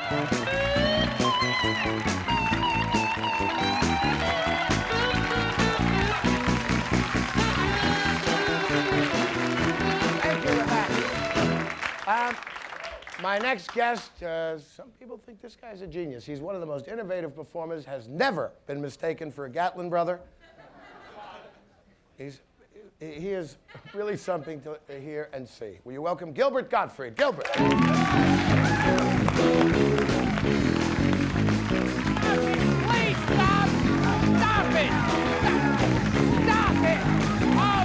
Thank you, Rebecca. My next guest, some people think this guy's a genius. He's one of the most innovative performers, has never been mistaken for a Gatlin brother. He is really something to hear and see. Will you welcome Gilbert Gottfried? Gilbert. Please stop! Stop it! Stop it! Oh,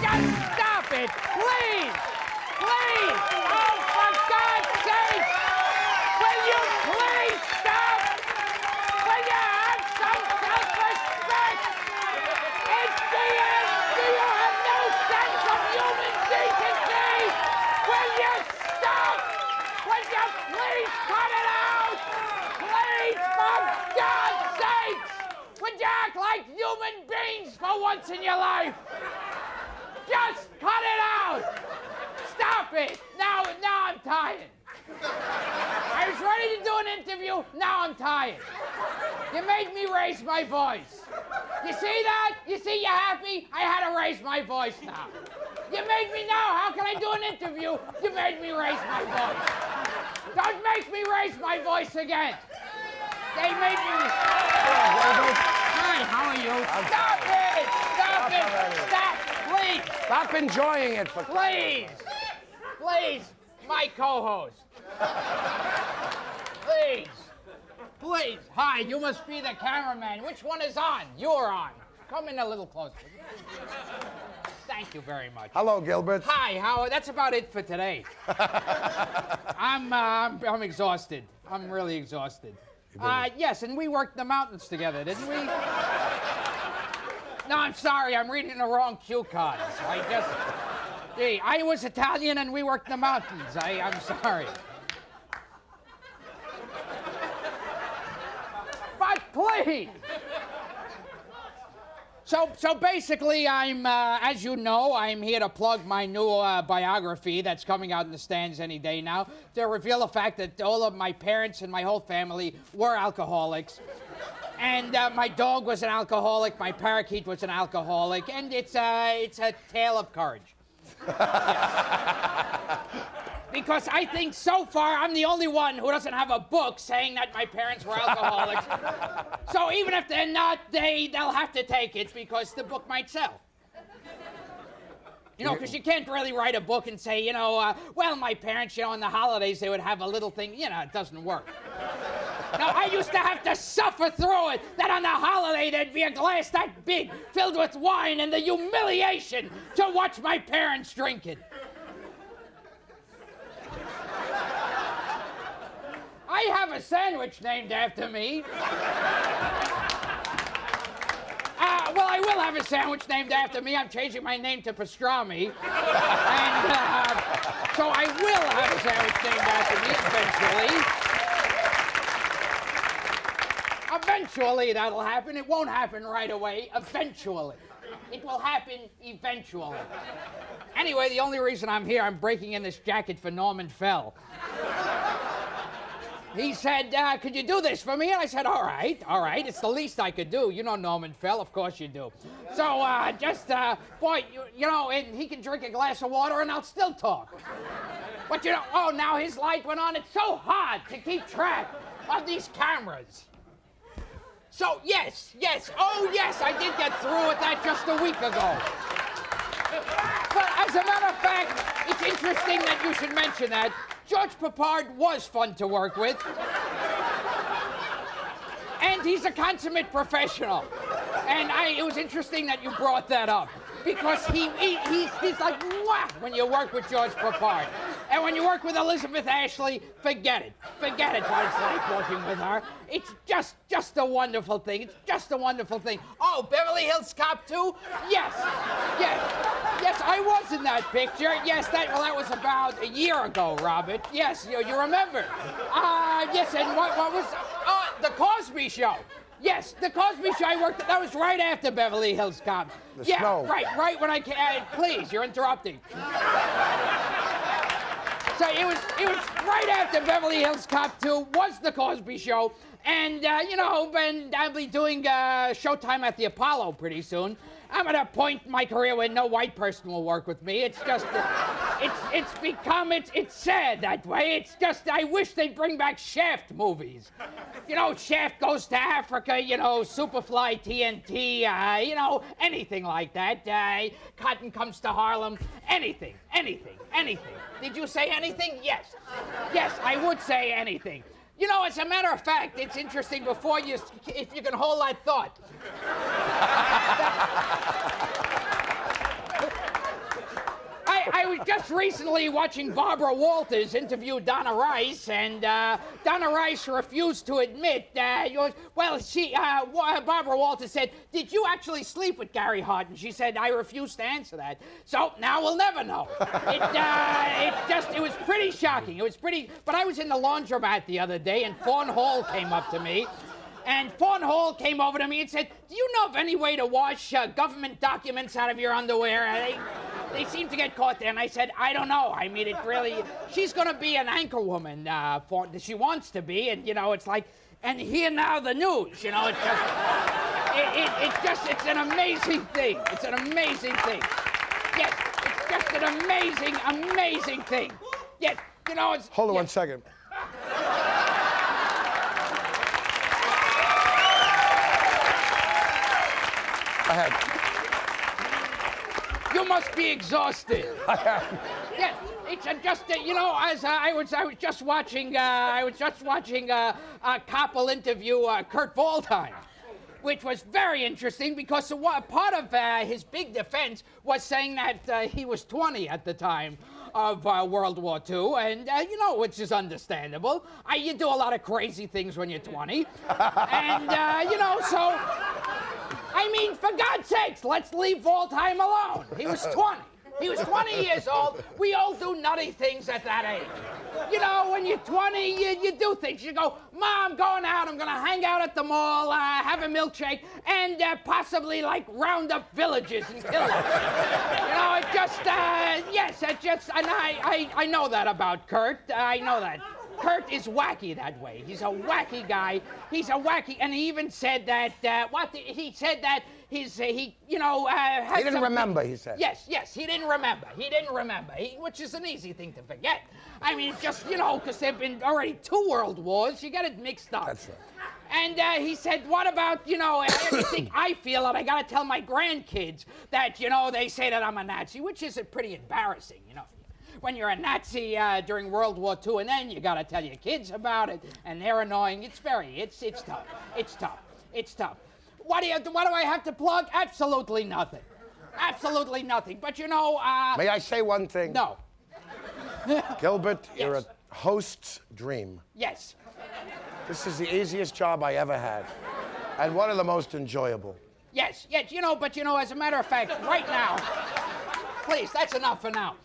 just stop it! Please! Please! Oh, for God's sake! Will you please stop? Will you have some self-respect? It's the end! Do you have no sense of human decency? Will you stop? Will you please cut it out? Please, for God's sakes! Would you act like human beings for once in your life? Just cut it out! Stop it! Now I'm tired. I was ready to do an interview, now I'm tired. You made me raise my voice. You see that? You see you're happy? I had to raise my voice now. You made me now. How can I do an interview? You made me raise my voice. Don't make me raise my voice again. They made me... Hi, how are you? Stop it! Stop it! Stop, please! Stop enjoying it for... Please! Please, my co-host. Please. Please. Hi, you must be the cameraman. Which one is on? You're on. Come in a little closer. Thank you very much. Hello, Gilbert. Hi, how? That's about it for today. I'm exhausted. I'm really exhausted. Yes, and we worked the mountains together, didn't we? No, I'm sorry. I'm reading the wrong cue cards. Gee, I was Italian and we worked the mountains. I'm sorry. But please! So basically, as you know, I'm here to plug my new biography that's coming out in the stands any day now, to reveal the fact that all of my parents and my whole family were alcoholics. And my dog was an alcoholic, my parakeet was an alcoholic, and it's a tale of courage. Because I think so far I'm the only one who doesn't have a book saying that my parents were alcoholics. So even if they're not, they'll have to take it because the book might sell. You know, because you can't really write a book and say, well, my parents, on the holidays they would have a little thing. It doesn't work. Now, I used to have to suffer through it, that on the holiday there'd be a glass that big filled with wine and the humiliation to watch my parents drink it. I have a sandwich named after me. Well, I will have a sandwich named after me. I'm changing my name to Pastrami. And so I will have a sandwich named after me eventually. Eventually that'll happen. It won't happen right away. Eventually. It will happen eventually. Anyway, the only reason I'm here, I'm breaking in this jacket for Norman Fell. He said, could you do this for me? And I said, all right. It's the least I could do. You know Norman Fell, of course you do. So, boy, and he can drink a glass of water and I'll still talk. But now his light went on. It's so hard to keep track of these cameras. So, yes, I did get through with that just a week ago. But as a matter of fact, it's interesting that you should mention that. George Papard was fun to work with. And he's a consummate professional. And it was interesting that you brought that up. Because he's like, mwah, when you work with George Papard. And when you work with Elizabeth Ashley, forget it. Forget it what it's like working with her. It's just a wonderful thing. It's just a wonderful thing. Oh, Beverly Hills Cop 2? Yes, I was in that picture. Yes, that was about a year ago, Robert. Yes, you remember. Yes, and what was, The Cosby Show. Yes, The Cosby Show I worked, that was right after Beverly Hills Cop. Snow. Right when I came, please, you're interrupting. So it was right after Beverly Hills Cop 2 was The Cosby Show. And, and I'll be doing Showtime at the Apollo pretty soon. I'm at a point in my career where no white person will work with me. It's just, it's sad that way. It's just, I wish they'd bring back Shaft movies. Shaft goes to Africa, Superfly, TNT, anything like that. Cotton comes to Harlem, anything. Did you say anything? Yes. Yes, I would say anything. As a matter of fact, it's interesting if you can hold that thought. I was just recently watching Barbara Walters interview Donna Rice, and Donna Rice refused to admit Barbara Walters said, "Did you actually sleep with Gary Hart?" And she said, "I refuse to answer that." So now we'll never know. It was pretty shocking. But I was in the laundromat the other day, and Fawn Hall came up to me. And Fawn Hall came over to me and said, "Do you know of any way to wash government documents out of your underwear? They seem to get caught there." And I said, "I don't know. I mean, she's going to be an anchor woman. She wants to be, and, it's like, and here now the news, it's just, it's an amazing thing. It's an amazing thing. Yes, it's just an amazing thing. Yes, it's... Hold on 1 second. Go ahead. You must be exhausted. I am. Yes, it's just as I was just watching Koppel interview Kurt Waldheim, which was very interesting because part of his big defense was saying that he was 20 at the time of World War II, and which is understandable. You do a lot of crazy things when you're 20, and so. I mean, for God's sakes, let's leave Waldheim alone. He was 20. He was 20 years old. We all do nutty things at that age. When you're 20, you do things. You go, "Mom, I'm going out. I'm going to hang out at the mall, have a milkshake, and possibly, round up villages and kill them." And I know that about Kurt. I know that. Kurt is wacky that way. He's a wacky guy. And he even said that, he said that he didn't remember, he said. Yes, he didn't remember. Which is an easy thing to forget. I mean, just, because there've been already 2 world wars, you get it mixed up. That's right. And he said, what about, everything I feel that I got to tell my grandkids that, they say that I'm a Nazi, which is pretty embarrassing, When you're a Nazi during World War II, and then you got to tell your kids about it, and they're annoying. It's tough. It's tough. What do I have to plug? Absolutely nothing. But May I say one thing? No. Gilbert, Yes. you're a host's dream. Yes. This is the easiest job I ever had, and one of the most enjoyable. Yes. But as a matter of fact, right now, please, that's enough for now.